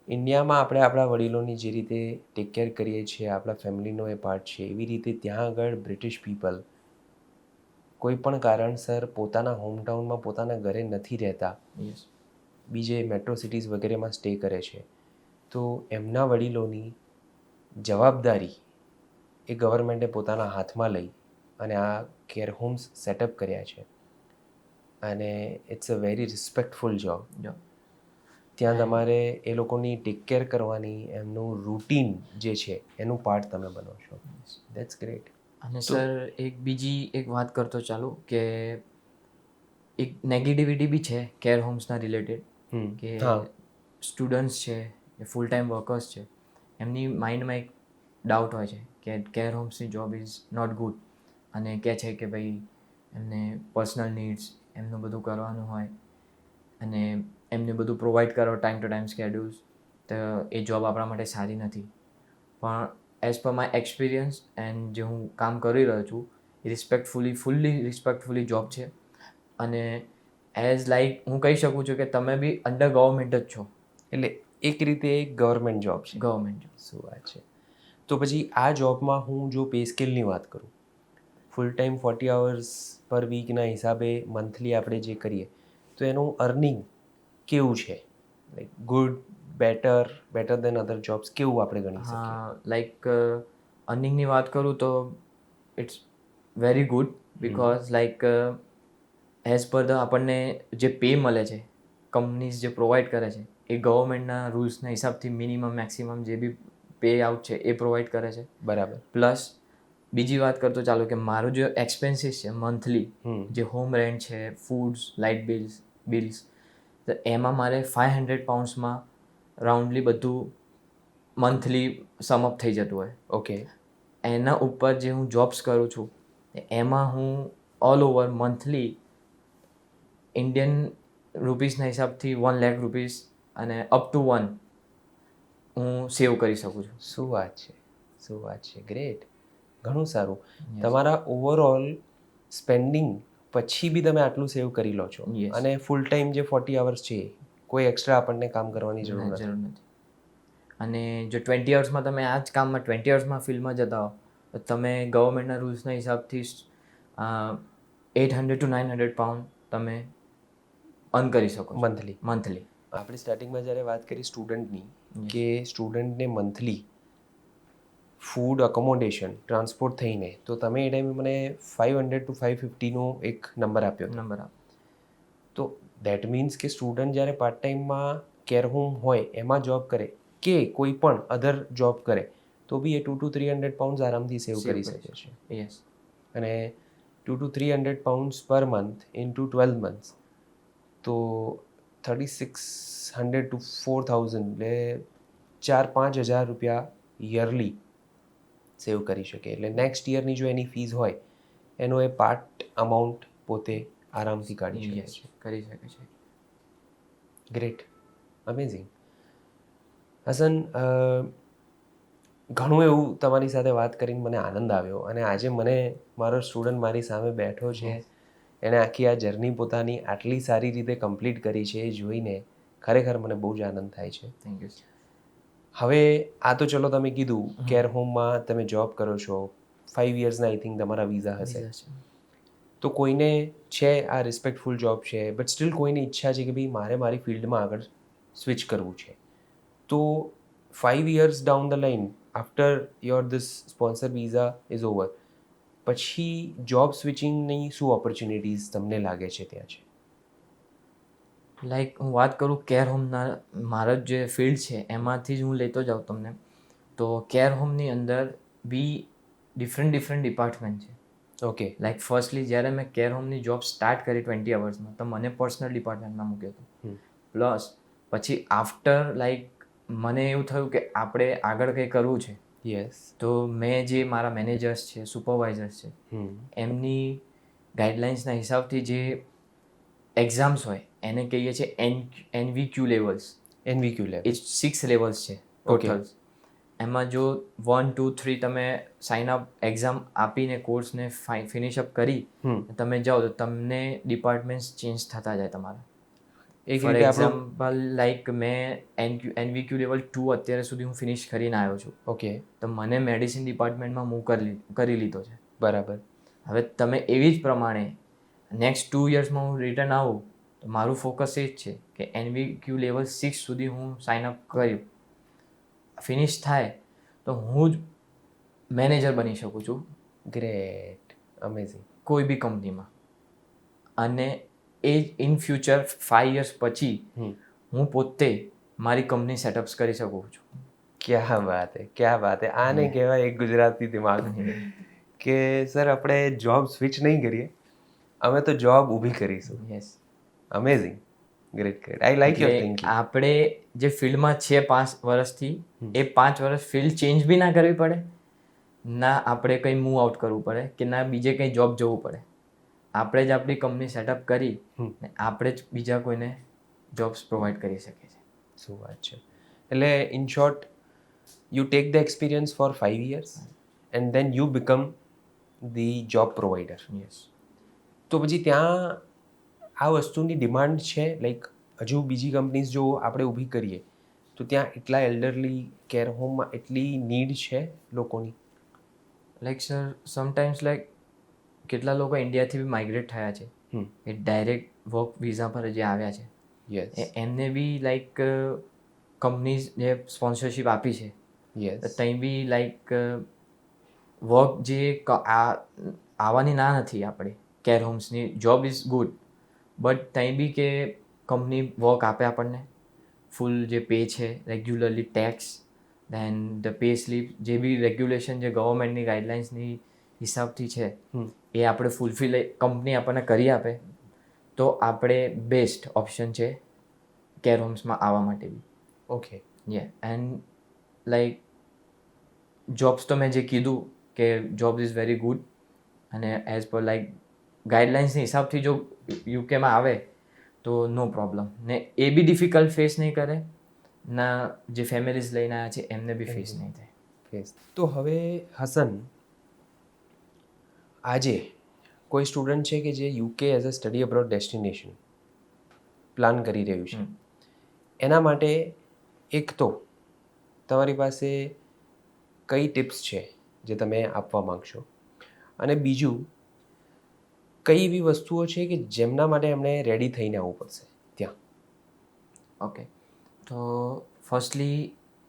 ઇન્ડિયામાં આપણે આપણા વડીલોની જે રીતે ટેક કેર કરીએ છીએ, આપણા ફેમિલીનો એ પાર્ટ છે, એવી રીતે ત્યાં આગળ બ્રિટિશ પીપલ કોઈ પણ કારણસર પોતાના હોમટાઉનમાં, પોતાના ઘરે નથી રહેતા, બીજે મેટ્રો સિટીઝ વગેરેમાં સ્ટે કરે છે. તો એમના વડીલોની જવાબદારી એ ગવર્મેન્ટે પોતાના હાથમાં લઈ અને આ કેર હોમ્સ સેટઅપ કર્યા છે. અને it's a very respectful job. ત્યાં તમારે એ લોકોની ટેક કેર કરવાની, એમનું રૂટીન જે છે એનું પાર્ટ તમે બનો છો. That's great. અને સર એક બીજી એક વાત કરતો ચાલુ કે એક નેગેટિવિટી બી છે કેર હોમ્સના રિલેટેડ, કે સ્ટુડન્ટ્સ છે, ફૂલ ટાઈમ વર્કર્સ છે, એમની માઇન્ડમાં એક ડાઉટ હોય છે કે કેર હોમ્સની જોબ ઇઝ નોટ ગુડ, અને કહે છે કે ભાઈ એમને પર્સનલ નીડ્સ એમનું બધું કરવાનું હોય અને એમને બધું પ્રોવાઈડ કરો ટાઈમ ટુ ટાઈમ સ્કેડ્યુલ્સ, તો એ જોબ આપણા માટે સારી નથી. પણ as per my experience and જે હું કામ કરી રહ્યો છું એ ફૂલ્લી રિસ્પેક્ટફુલી જોબ છે. અને એઝ લાઈક હું કહી શકું છું કે તમે બી અંડર ગવર્મેન્ટ જ છો. એટલે એક રીતે એક ગવર્મેન્ટ જોબ છે. Government job. શું વાત છે. તો પછી આ જોબમાં હું જો પે સ્કેલની વાત કરું, ફૂલ ટાઈમ 40 અવર્સ પર વીકના હિસાબે મંથલી આપણે જે કરીએ તો એનું અર્નિંગ કેવું છે? લાઈક ગુડ, બેટર દેન અધર જોબ્સ કેવું આપણે ગણી શકીએ? હા, લાઈક અર્નિંગની વાત કરું તો it's very good, because like as per the આપણને જે પે મળે છે, કંપનીઝ જે પ્રોવાઈડ કરે છે એ ગવર્મેન્ટના રૂલ્સના હિસાબથી મિનિમમ મેક્સિમમ જે બી પે આઉટ છે એ પ્રોવાઈડ કરે છે. બરાબર. પ્લસ બીજી વાત કરતો ચાલો કે મારું જે એક્સપેન્સીસ છે મંથલી, જે હોમ રેન્ટ છે, ફૂડ્સ, લાઇટ બિલ્સ, તો એમાં મારે £500 રાઉન્ડલી બધું મંથલી સમઅપ થઈ જતું હોય. ઓકે. એના ઉપર જે હું જોબ્સ કરું છું એમાં હું ઓલ ઓવર મંથલી ઇન્ડિયન રૂપીસના હિસાબથી ₹1,00,000 અને અપ ટુ 1 હું સેવ કરી શકું છું. શું વાત છે, ગ્રેટ, ઘણું સારું. તમારા ઓવરઓલ સ્પેન્ડિંગ પછી બી તમે આટલું સેવ કરી લો છો. Yes. અને ફૂલ ટાઈમ જે 40 અવર્સ છે કોઈ એક્સ્ટ્રા આપણને કામ કરવાની જરૂર નથી. અને જો 20 અવર્સમાં તમે આ જ કામમાં 20 અવર્સમાં ફિલ્ડમાં જતા હો તો તમે ગવર્મેન્ટના રૂલ્સના હિસાબથી £800 to £900 તમે અર્ન કરી શકો મંથલી. આપણે સ્ટાર્ટિંગમાં જ્યારે વાત કરી સ્ટુડન્ટની, કે સ્ટુડન્ટને મંથલી ફૂડ, અકોમોડેશન, ટ્રાન્સપોર્ટ થઈને, તો તમે એ ટાઈમે મને 500 to 550નો એક નંબર આપ્યો. તો દેટ મીન્સ કે સ્ટુડન્ટ જ્યારે પાર્ટ ટાઈમમાં કેર હોમ હોય એમાં જોબ કરે કે કોઈ પણ અધર જોબ કરે તો બી એ £200 to £300 આરામથી સેવ કરી શકે છે. યસ. અને £200 to £300 per month into 12 months, તો 3600 to 4000 એટલે 4-5 હજાર રૂપિયા યરલી સેવ કરી શકે. એટલે નેક્સ્ટ યરની જો એની ફીસ હોય એનો એ પાર્ટ અમાઉન્ટ પોતે આરામથી કાઢી શકે છે. કરી શકે છે. Great, amazing. હસન, ઘણું એવું તમારી સાથે વાત કરીને મને આનંદ આવ્યો. અને આજે મને મારો સ્ટુડન્ટ મારી સામે બેઠો છે, એણે આખી આ જર્ની પોતાની આટલી સારી રીતે કમ્પ્લીટ કરી છે એ જોઈને ખરેખર મને બહુ જ આનંદ થાય છે. Thank you. હવે આ તો ચલો તમે કીધું કેર હોમમાં તમે જોબ કરો છો, 5 yearsના આઈ થિંક તમારા વિઝા હશે. તો કોઈને છે આ રિસ્પેક્ટફુલ જોબ છે, બટ સ્ટીલ કોઈની ઈચ્છા છે કે ભાઈ મારે મારી ફિલ્ડમાં આગળ સ્વિચ કરવું છે, તો 5 years down the line after your this sponsor visa is over, પછી જોબ સ્વિચિંગની શું ઓપોર્ચ્યુનિટીઝ તમને લાગે છે ત્યાં છે? લાઈક હું વાત કરું કેર હોમના, મારો જે ફિલ્ડ છે એમાંથી જ હું લેતો જાઉં તમને, તો કેર હોમની અંદર બી ડિફરન્ટ ડિપાર્ટમેન્ટ છે. ઓકે. લાઈક ફર્સ્ટલી જ્યારે મેં કેર હોમની જોબ સ્ટાર્ટ કરી 20 અવર્સમાં, તો મને પર્સનલ ડિપાર્ટમેન્ટમાં મૂક્યો હતો. પ્લસ પછી આફ્ટર લાઈક મને એવું થયું કે આપણે આગળ કંઈ કરવું છે. યસ. તો મેં જે મારા મેનેજર્સ છે, સુપરવાઇઝર્સ છે, એમની ગાઈડલાઇન્સના હિસાબથી જે એક્ઝામ્સ હોય એને કહીએ છીએ NVQ લેવલ્સ. NVQ લેવલ એ 6 લેવલ્સ છે ટોટલ. એમાં જો 1, 2, 3 તમે સાઇન અપ એક્ઝામ આપીને કોર્સને ફિનિશ અપ કરી તમે જાઓ તો તમને ડિપાર્ટમેન્ટ્સ ચેન્જ થતા જાય તમારા. ફોર એક્ઝામ્પલ લાઈક મેં NVQ લેવલ 2 અત્યારે સુધી હું ફિનિશ કરીને આવ્યો છું. ઓકે. તો મને મેડિસિન ડિપાર્ટમેન્ટમાં મૂવ કરી લીધો છે. બરાબર. હવે તમે એવી જ પ્રમાણે નેક્સ્ટ 2 yearsમાં હું રિટર્ન આવું તો મારું ફોકસ એ જ છે કે NVQ લેવલ 6 સુધી હું સાઇન અપ કર્યું, ફિનિશ થાય તો હું જ મેનેજર બની શકું છું. Great, amazing. કોઈ બી કંપનીમાં. અને એ જ ઇન ફ્યુચર 5 years પછી હું પોતે મારી કંપની સેટઅપ્સ કરી શકું છું. ક્યાં વાત હે, ક્યાં વાત હે. આને કહેવાય એક ગુજરાતી દિમાગ, કે સર આપણે જોબ સ્વિચ નહીં કરીએ, અમે તો જોબ ઊભી કરીશું. Yes. Amazing. Great I like your એટલે થિંકિંગ. આપણે જે ફિલ્ડમાં છે 5 વર્ષથી, એ 5 વર્ષ ફિલ્ડ ચેન્જ બી ના કરવી પડે, ના આપણે કંઈ મૂવ આઉટ કરવું પડે, કે ના બીજે કંઈ જોબ જવું પડે. આપણે જ આપણી કંપની સેટઅપ કરી ને આપણે જ બીજા કોઈને જોબ્સ પ્રોવાઈડ કરી શકીએ છીએ. શું વાત છે. એટલે in short you take the experience for 5 years and then you become the job provider. Yes. તો પછી ત્યાં આ વસ્તુની ડિમાન્ડ છે, લાઈક હજુ બીજી કંપનીઝ જો આપણે ઊભી કરીએ તો ત્યાં એટલા એલ્ડરલી કેર હોમમાં એટલી નીડ છે લોકોની? લાઈક સર સમટાઈમ્સ લાઈક કેટલા લોકો ઇન્ડિયાથી બી માઇગ્રેટ થયા છે, એ ડાયરેક્ટ વર્ક વિઝા પર જે આવ્યા છે, યસ એમને બી લાઈક કંપનીઝ જે સ્પોન્સરશિપ આપી છે, યસ ત્યાં બી લાઈક વર્ક જે આવવાની ના નથી આપણે કેર હોમ્સની જોબ ઇઝ ગુડ, બટ ત્યાં બી કે કંપની વર્ક આપે આપણને, ફૂલ જે પે છે, regularly tax, then the pay slip, જે બી રેગ્યુલેશન જે ગવર્મેન્ટની ગાઈડલાઇન્સની હિસાબથી છે એ આપણે ફૂલફિલ કંપની આપણને કરી આપે, તો આપણે બેસ્ટ ઓપ્શન છે કેર હોમ્સમાં આવવા માટે બી. ઓકે. એન્ડ લાઈક જોબ્સ તો મેં જે કીધું કે જોબ ઇઝ વેરી ગુડ, અને એઝ પર લાઈક ગાઈડલાઇન્સની હિસાબથી જો યુકેમાં આવે તો નો પ્રોબ્લેમ, ને એ બી ડિફિકલ્ટ ફેસ નહીં કરે, ના જે ફેમિલીઝ લઈને આવ્યા છે એમને બી ફેસ નહીં થાય. તો હવે હસન, આજે કોઈ સ્ટુડન્ટ છે કે જે UK as a study abroad destination plan કરી રહ્યું છે, એના માટે એક તો તમારી પાસે કઈ ટિપ્સ છે જે તમે આપવા માગશો, અને બીજું કઈ એવી વસ્તુઓ છે કે જેમના માટે એમણે રેડી થઈને આવવું પડશે ત્યાં? ઓકે, તો ફર્સ્ટલી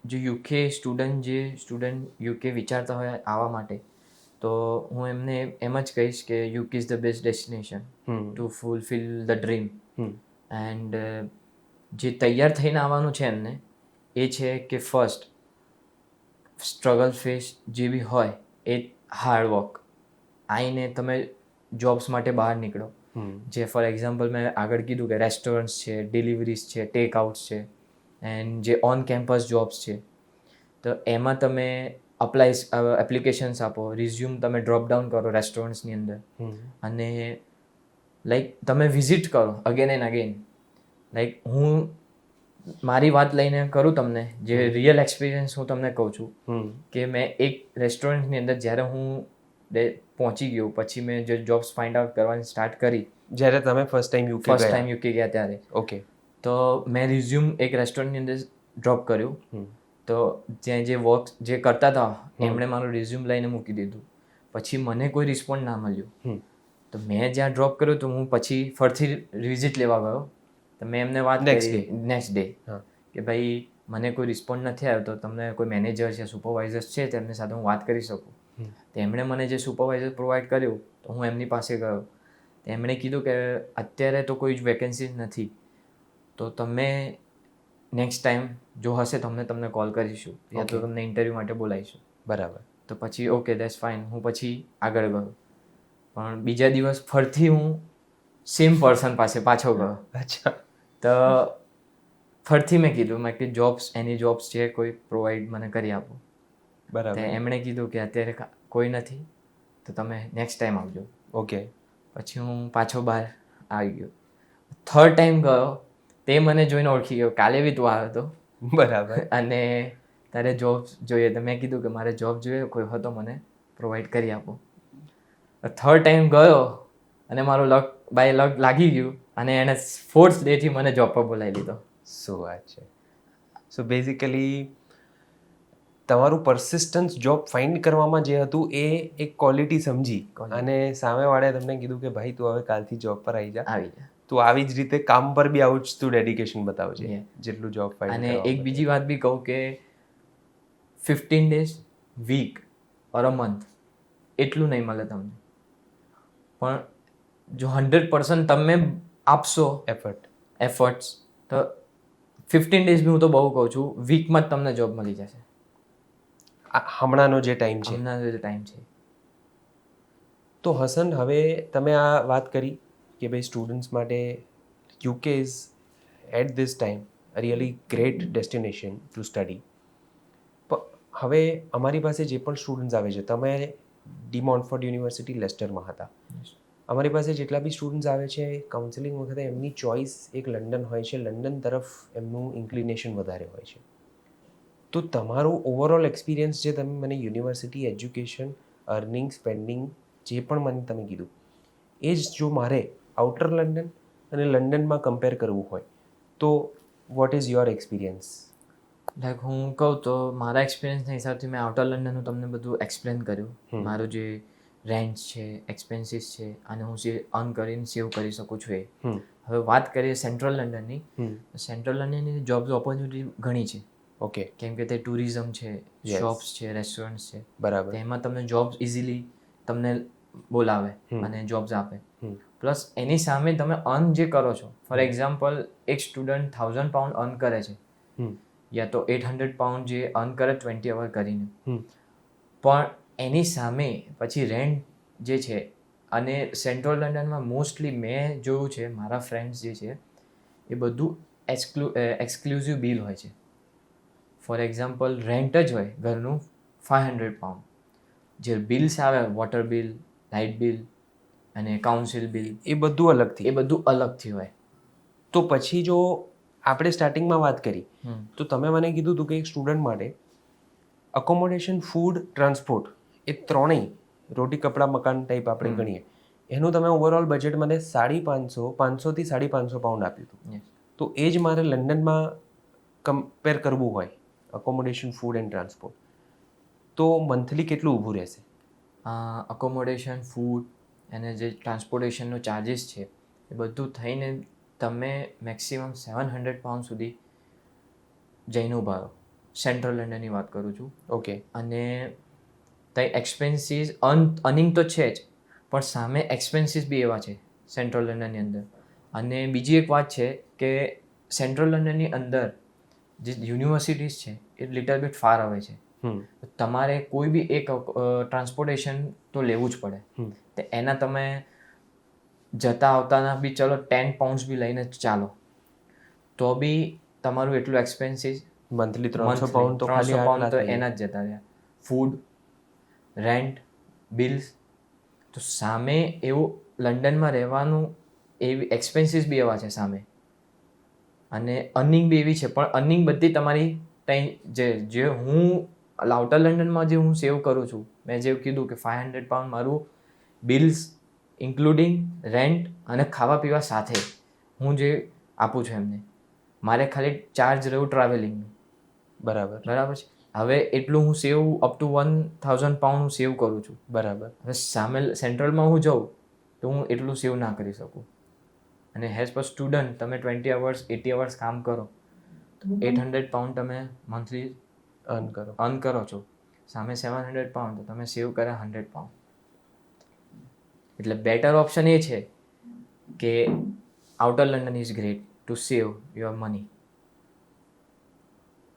જો સ્ટુડન્ટ યુકે વિચારતા હોય આવવા માટે, તો હું એમને એમ જ કહીશ કે UK is the best destination to fulfil the dream. And જે તૈયાર થઈને આવવાનું છે એમને એ છે કે ફર્સ્ટ સ્ટ્રગલ ફેસ જે બી હોય એ હાર્ડવર્ક, આવીને તમે જોબ્સ માટે બહાર નીકળો. જે ફોર એક્ઝામ્પલ મેં આગળ કીધું કે રેસ્ટોરન્ટ્સ છે, ડિલિવરીઝ છે, ટેકઆઉટ્સ છે, એન્ડ જે ઓન કેમ્પસ જોબ્સ છે, તો એમાં તમે એપ્લિકેશન્સ આપો, રિઝ્યુમ તમે ડ્રોપ ડાઉન કરો રેસ્ટોરન્ટ્સની અંદર, અને લાઈક તમે વિઝિટ કરો અગેન એન્ડ અગેન. લાઈક હું મારી વાત લઈને કરું તમને, જે રિયલ એક્સપિરિયન્સ હું તમને કહું છું કે મેં એક રેસ્ટોરન્ટની અંદર જ્યારે હું પહોંચી ગયો, પછી મેં જે જોબ્સ ફાઇન્ડ આઉટ કરવાની સ્ટાર્ટ કરી, જ્યારે તમે ફર્સ્ટ ટાઈમ યુકે ગયા ત્યારે, ઓકે, તો મેં રિઝ્યુમ એક રેસ્ટોરન્ટની અંદર ડ્રોપ કર્યું. તો ત્યાં જે વર્ક જે કરતા હતા એમણે મારું રિઝ્યુમ લઈને મૂકી દીધું, પછી મને કોઈ રિસ્પોન્ડ ના મળ્યું. તો મેં જ્યાં ડ્રોપ કર્યું તો હું પછી ફરીથી વિઝિટ લેવા ગયો, તો મેં એમને વાત કરી નેક્સ્ટ ડે કે ભાઈ મને કોઈ રિસ્પોન્ડ નથી આવ્યો, તો તમને કોઈ મેનેજર છે, સુપરવાઇઝર છે, તેમની સાથે હું વાત કરી શકું? તો એમણે મને જે સુપરવાઇઝર પ્રોવાઈડ કર્યું, તો હું એમની પાસે ગયો. એમણે કીધું કે અત્યારે તો કોઈ જ વેકેન્સી નથી, તો તમે નેક્સ્ટ ટાઈમ જો હશે તો તમને કોલ કરીશું, યા તો તમને ઇન્ટરવ્યૂ માટે બોલાવીશું. બરાબર. તો પછી ઓકે દેટ્સ ફાઇન, હું પછી આગળ ગયો. પણ બીજા દિવસ ફરીથી હું સેમ પર્સન પાસે પાછો ગયો. અચ્છા. તો ફરીથી મેં કીધું કે એની જોબ્સ છે કોઈ પ્રોવાઈડ મને કરી આપો. બરાબર. એમણે કીધું કે અત્યારે કોઈ નથી, તો તમે નેક્સ્ટ ટાઈમ આવજો. ઓકે. પછી હું પાછો બહાર આવી ગયો. થર્ડ ટાઈમ ગયો, તે મને જોઈને ઓળખી ગયો, કાલે બી તું આવ્યો હતો. બરાબર. અને તારે જોબ જોઈએ, તો મેં કીધું કે મારે જોબ જોઈએ, કોઈ હતો મને પ્રોવાઈડ કરી આપો. થર્ડ ટાઈમ ગયો અને મારું લક લાગી ગયું, અને એણે 4th ડેથી મને જોબ પર બોલાવી લીધો. શું વાત છે. સો બેઝિકલી તમારું પરસિસ્ટન્સ જોબ ફાઇન્ડ કરવામાં જે હતું એ એક ક્વોલિટી સમજી અને સામેવાળાએ તમને કીધું કે ભાઈ તું હવે કાલથી જોબ પર આવી જા. તો આવી જ રીતે કામ પર બી આવું જ તું ડેડિકેશન બતાવજે જેટલું જોબ ફાઇન્ડ. અને એક બીજી વાત બી કહું કે 15 days, week or a month એટલું નહીં મળે તમને, પણ જો 100% તમે આપશો એફર્ટ્સ, તો 15 days બી હું તો બહુ કહું છું, વીકમાં જ તમને જોબ મળી જશે. હમણાંનો જે ટાઈમ છે. તો હસન, હવે તમે આ વાત કરી કે ભાઈ સ્ટુડન્ટ્સ માટે UK is at this time a really great destination to study. હવે અમારી પાસે જે પણ સ્ટુડન્ટ્સ આવે છે, તમે ડી મોન્ટફોર્ટ યુનિવર્સિટી લેસ્ટરમાં હતા, અમારી પાસે જેટલા બી સ્ટુડન્ટ્સ આવે છે કાઉન્સેલિંગ વખતે એમની ચોઇસ એક લંડન હોય છે, લંડન તરફ એમનું ઇન્ક્લિનેશન વધારે હોય છે. તો તમારું ઓવરઓલ એક્સપિરિયન્સ જે તમે મને યુનિવર્સિટી, એજ્યુકેશન, અર્નિંગ, સ્પેન્ડિંગ જે પણ મને તમે કીધું, એ જ જો મારે આઉટર લંડન અને લંડનમાં કમ્પેર કરવું હોય તો what is your experience? Like હું કહું તો મારા એક્સપિરિયન્સના હિસાબથી મેં આઉટર લંડનનું તમને બધું એક્સપ્લેન કર્યું. મારું જે રેન્ટ છે, એક્સપેન્સીસ છે, અને હું જે અર્ન કરીને સેવ કરી શકું છું એ. હવે વાત કરીએ સેન્ટ્રલ લંડનની. સેન્ટ્રલ લંડનની જોબ્સ ઓપોર્ચ્યુનિટી ઘણી છે. ઓકે. કેમ કે તે ટુરિઝમ છે, શોપ્સ છે, રેસ્ટોરન્ટ્સ છે, બરાબર. તેમાં તમને જોબ્સ ઇઝીલી તમને બોલાવે અને જોબ્સ આપે. પ્લસ એની સામે તમે અર્ન જે કરો છો, ફોર એક્ઝામ્પલ એક સ્ટુડન્ટ £1000 અર્ન કરે છે, યા તો £800 જે અર્ન કરે 20 અવર કરીને, પણ એની સામે પછી રેન્ટ જે છે, અને સેન્ટ્રલ લંડનમાં મોસ્ટલી મેં જોયું છે, મારા ફ્રેન્ડ્સ જે છે એ બધું એક્સક્લુઝિવ બિલ હોય છે. ફોર એક્ઝામ્પલ રેન્ટ જ હોય ઘરનું £500, જે બિલ્સ આવે વોટર બિલ, લાઇટ બિલ અને કાઉન્સિલ બિલ, એ બધું અલગથી, એ બધું અલગથી હોય. તો પછી જો આપણે સ્ટાર્ટિંગમાં વાત કરી તો તમે મને કીધું હતું કે એક સ્ટુડન્ટ માટે અકોમોડેશન, ફૂડ, ટ્રાન્સપોર્ટ એ ત્રણેય રોટી કપડાં મકાન ટાઈપ આપણે ગણીએ, એનું તમે ઓવરઓલ બજેટ મને 550થી £550 આપ્યું હતું. તો એ જ મારે લંડનમાં કમ્પેર કરવું હોય અકોમોડેશન, ફૂડ એન્ડ ટ્રાન્સપોર્ટ, તો મંથલી કેટલું ઊભું રહેશે? અકોમોડેશન, ફૂડ અને જે ટ્રાન્સપોર્ટેશનનો ચાર્જિસ છે એ બધું થઈને તમે મેક્સિમમ £700 સુધી જઈને ઊભા રહો. સેન્ટ્રલ લંડનની વાત કરું છું. ઓકે. અને ત્યાં એક્સપેન્સીસ અર્નિંગ તો છે જ, પણ સામે એક્સપેન્સીસ બી એવા છે સેન્ટ્રલ લંડનની અંદર. અને બીજી એક વાત છે કે સેન્ટ્રલ લંડનની અંદર જે યુનિવર્સિટીઝ છે એ લિટલ બીટ ફાર આવે છે. તમારે કોઈ બી એક ટ્રાન્સપોર્ટેશન તો લેવું જ પડે. તો એના તમે જતા આવતાના બી ચલો £10 બી લઈને ચાલો, તો બી તમારું એટલું એક્સપેન્સીસ મંથલી £300 તો ખાલી આટલા તો થઈ જાય. એના જ જતા રહ્યા. ફૂડ, રેન્ટ, બિલ્સ, તો સામે એવું લંડનમાં રહેવાનું એવી એક્સપેન્સીસ બી એવા છે સામે, અને અર્નિંગ બી એવી છે, પણ અર્નિંગ બધી તમારી ત્યાં જે હું આઉટર લંડનમાં જે હું સેવ કરું છું, મેં જે કીધું કે £500 મારું બિલ્સ ઇન્ક્લુડિંગ રેન્ટ અને ખાવા પીવા સાથે હું જે આપું છું એમને, મારે ખાલી ચાર્જ રહ્યું ટ્રાવેલિંગનું. બરાબર છે. હવે એટલું હું સેવ અપ ટુ £1000 હું સેવ કરું છું. બરાબર. હવે સામે સેન્ટ્રલમાં હું જાઉં તો હું એટલું સેવ ના કરી શકું. અને હેઝ પર સ્ટુડન્ટ તમે 20 અવર્સ 80 અવર્સ કામ કરો તો £800 તમે મંથલી અર્ન કરો છો, સામે £700 તો તમે સેવ કર્યા £100. એટલે બેટર ઓપ્શન એ છે કે outer London is great to save your money.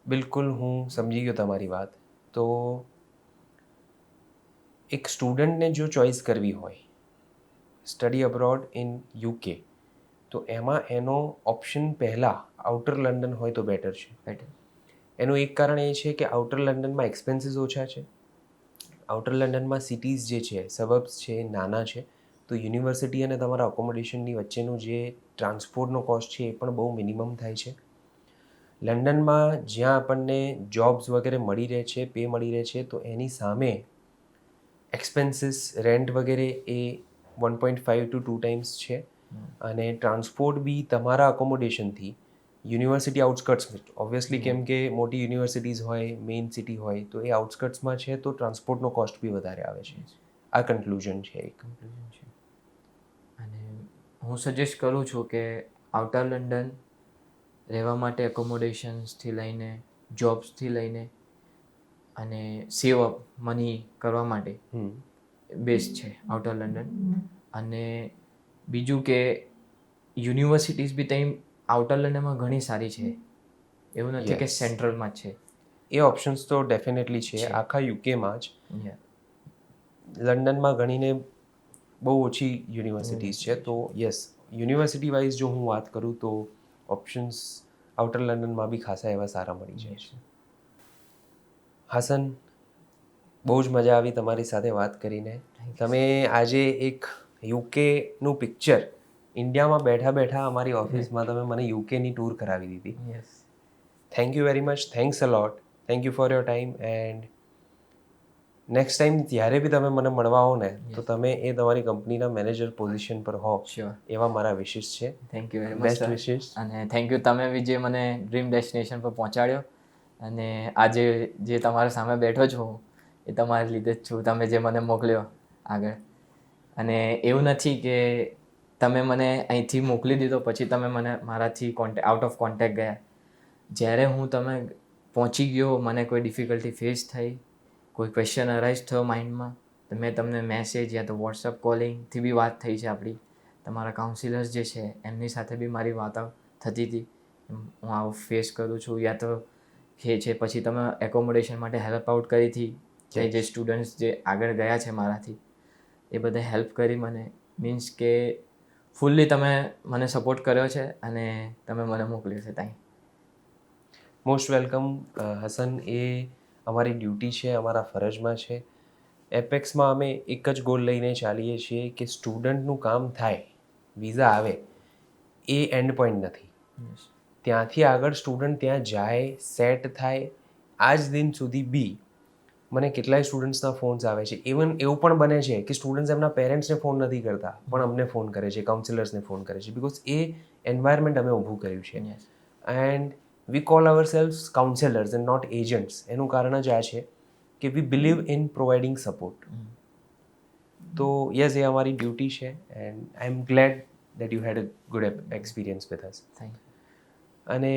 બિલકુલ, હું સમજી ગયો તમારી વાત. તો એક સ્ટુડન્ટને જો ચોઈસ કરવી હોય સ્ટડી અબ્રોડ ઇન UK, તો એમાં એનો ઓપ્શન પહેલાં આઉટર લંડન હોય તો બેટર છે. એનું એક કારણ એ છે કે આઉટર લંડનમાં એક્સપેન્સીસ ઓછા છે, આઉટર લંડનમાં સિટીઝ જે છે, સબર્બ્સ છે, નાના છે, તો યુનિવર્સિટી અને તમારા અકોમોડેશનની વચ્ચેનું જે ટ્રાન્સપોર્ટનો કોસ્ટ છે એ પણ બહુ મિનિમમ થાય છે. લંડનમાં જ્યાં આપણને જોબ્સ વગેરે મળી રહે છે, પે મળી રહે છે, તો એની સામે એક્સપેન્સીસ, રેન્ટ વગેરે એ 1.5 to 2 times છે. અને ટ્રાન્સપોર્ટ બી તમારા અકોમોડેશનથી યુનિવર્સિટી આઉટસ્કર્ટ્સ, ઓબ્વિયસલી કેમ કે મોટી યુનિવર્સિટીઝ હોય, મેઇન સિટી હોય, તો એ આઉટસ્કર્ટ્સમાં છે, તો ટ્રાન્સપોર્ટનો કોસ્ટ બી વધારે આવે છે. આ કન્ક્લુઝન છે એક. અને હું સજેસ્ટ કરું છું કે આઉટર લંડન રહેવા માટે એકોમોડેશન્સથી લઈને, જોબ્સથી લઈને અને સેવ અપ મની કરવા માટે બેસ્ટ છે આઉટર લંડન. અને બીજું કે યુનિવર્સિટીઝ બી ત્યાં આઉટર લંડનમાં ઘણી સારી છે, એવું નથી કે સેન્ટ્રલમાં જ છે. એ ઓપ્શન્સ તો ડેફિનેટલી છે આખા યુકેમાં જ. લંડનમાં ગણીને બહુ ઓછી યુનિવર્સિટીઝ છે. તો યસ, યુનિવર્સિટી વાઇઝ જો હું વાત કરું તો ઓપ્શન્સ આઉટર લંડનમાં બી ખાસા એવા સારા મળી જાય છે. હાસન, બહુ જ મજા આવી તમારી સાથે વાત કરીને. તમે આજે એક યુકેનું પિક્ચર ઇન્ડિયામાં બેઠા બેઠા અમારી ઓફિસમાં તમે મને યુકેની ટૂર કરાવી દીધી. Yes, thank you very much, thanks a lot, thank you for your time. And next time જ્યારે બી તમે મને મળવા આવો ને તો તમે એ તમારી કંપનીના મેનેજર પોઝિશન પર હો શ્યોર. એવા મારા વિશિસ છે. Thank you very much best sir. Wishes. અને થેન્ક યુ તમે બી જે મને ડ્રીમ ડેસ્ટિનેશન પર પહોંચાડ્યો, અને આજે જે તમારા સામે બેઠો છું એ તમારા લીધે જ છું. તમે જે મને મોકલ્યો આગળ, અને એવું નથી કે તમે મને અહીંથી મોકલી દીધો પછી તમે મને મારાથી આઉટ ઓફ કોન્ટેક્ટ ગયા. જ્યારે હું તમે પહોંચી ગયો, મને કોઈ ડિફિકલ્ટી ફેસ થઈ, કોઈ ક્વેશ્ચન અરાઇઝ થયો માઇન્ડમાં, તો મેં તમને મેસેજ યા તો વોટ્સઅપ કોલિંગથી બી વાત થઈ છે આપણી. તમારા કાઉન્સિલર્સ જે છે એમની સાથે બી મારી વાતો થતી હતી, હું આવું ફેસ કરું છું યા તો એ છે. પછી તમે એકોમોડેશન માટે હેલ્પ આઉટ કરી હતી, કે જે સ્ટુડન્ટ્સ જે આગળ ગયા છે મારાથી એ બધા હેલ્પ કરી મને. મીન્સ કે ફૂલ્લી તમે મને સપોર્ટ કર્યો છે અને તમે મને મોકલ્યો છે ત્યાં. Most welcome Hasan. એ અમારી ડ્યુટી છે, અમારા ફરજમાં છે. એપેક્સમાં અમે એક જ ગોલ લઈને ચાલીએ છીએ કે સ્ટુડન્ટનું કામ થાય, વિઝા આવે, એ એન્ડ પોઈન્ટ નથી. ત્યાંથી આગળ સ્ટુડન્ટ ત્યાં જાય, સેટ થાય. આજ દિન સુધી બી મને કેટલાય સ્ટુડન્ટ્સના ફોન્સ આવે છે. ઇવન એવું પણ બને છે કે સ્ટુડન્ટ્સ એમના પેરેન્ટ્સને ફોન નથી કરતા, પણ અમને ફોન કરે છે, કાઉન્સિલર્સને ફોન કરે છે, બિકોઝ એ એન્વાયરમેન્ટ અમે ઊભું કર્યું છે. And we call ourselves counsellors and not agents. એનું કારણ જ આ છે કે we believe in providing support. તો યસ, એ અમારી ડ્યુટી છે. And I am glad that you had a good experience with us. Thank you. અને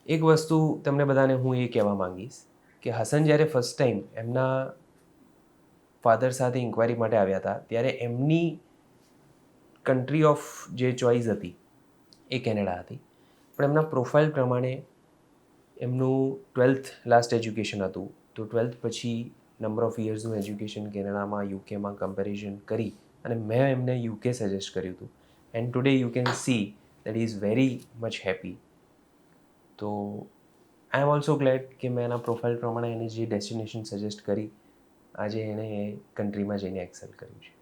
એક વસ્તુ તમને બધાને હું એ કહેવા માંગીશ કે હસન જ્યારે ફર્સ્ટ ટાઈમ એમના ફાધર સાથે ઇન્ક્વાયરી માટે આવ્યા હતા ત્યારે એમની કન્ટ્રી ઓફ જે ચોઇસ હતી એ કેનેડા હતી. પણ એમના પ્રોફાઇલ પ્રમાણે એમનું 12th લાસ્ટ એજ્યુકેશન હતું. તો 12th પછી નંબર ઓફ યર્સનું એજ્યુકેશન કેનેડામાં, યુકેમાં કમ્પેરિઝન કરી અને મેં એમને યુકે સજેસ્ટ કર્યું હતું. And today you can see that is very much happy. તો આઈ એમ ઓલ્સો ગ્લેડ કે મેં એના પ્રોફાઇલ પ્રમાણે એની જે ડેસ્ટિનેશન સજેસ્ટ કરી, આજે એણે એ કન્ટ્રીમાં જઈને એક્સેલ કર્યું છે.